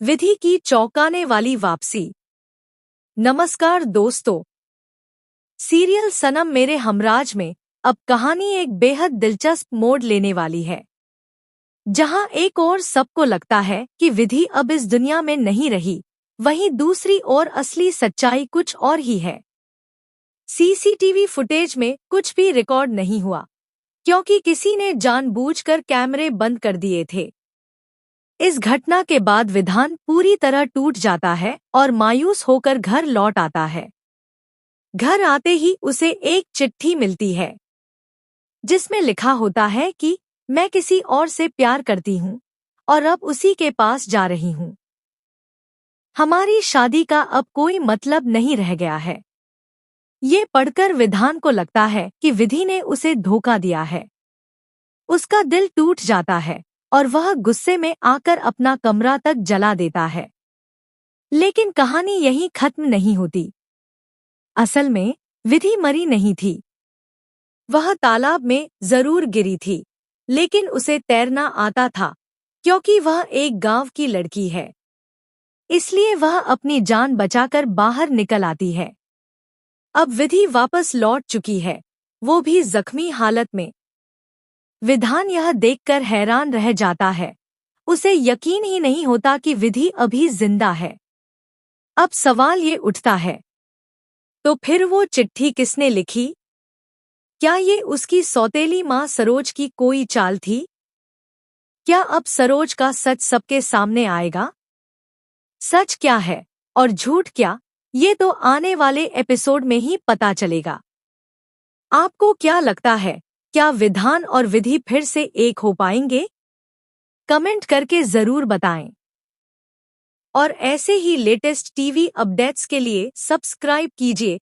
विधि की चौंकाने वाली वापसी। नमस्कार दोस्तों, सीरियल सनम मेरे हमराज में अब कहानी एक बेहद दिलचस्प मोड़ लेने वाली है। जहां एक ओर सबको लगता है कि विधि अब इस दुनिया में नहीं रही, वहीं दूसरी ओर असली सच्चाई कुछ और ही है। सीसीटीवी फुटेज में कुछ भी रिकॉर्ड नहीं हुआ, क्योंकि किसी ने जानबूझकर कैमरे बंद कर दिए थे। इस घटना के बाद विधान पूरी तरह टूट जाता है और मायूस होकर घर लौट आता है। घर आते ही उसे एक चिट्ठी मिलती है, जिसमें लिखा होता है कि मैं किसी और से प्यार करती हूँ और अब उसी के पास जा रही हूँ। हमारी शादी का अब कोई मतलब नहीं रह गया है। ये पढ़कर विधान को लगता है कि विधि ने उसे धोखा दिया है। उसका दिल टूट जाता है और वह गुस्से में आकर अपना कमरा तक जला देता है। लेकिन कहानी यहीं खत्म नहीं होती। असल में विधि मरी नहीं थी। वह तालाब में जरूर गिरी थी, लेकिन उसे तैरना आता था, क्योंकि वह एक गांव की लड़की है। इसलिए वह अपनी जान बचाकर बाहर निकल आती है। अब विधि वापस लौट चुकी है, वो भी जख्मी हालत में। विधान यह देखकर हैरान रह जाता है। उसे यकीन ही नहीं होता कि विधि अभी जिंदा है। अब सवाल ये उठता है, तो फिर वो चिट्ठी किसने लिखी? क्या ये उसकी सौतेली माँ सरोज की कोई चाल थी? क्या अब सरोज का सच सबके सामने आएगा? सच क्या है और झूठ क्या, ये तो आने वाले एपिसोड में ही पता चलेगा। आपको क्या लगता है, क्या विधान और विधि फिर से एक हो पाएंगे? कमेंट करके जरूर बताएं। और ऐसे ही लेटेस्ट टीवी अपडेट्स के लिए सब्सक्राइब कीजिए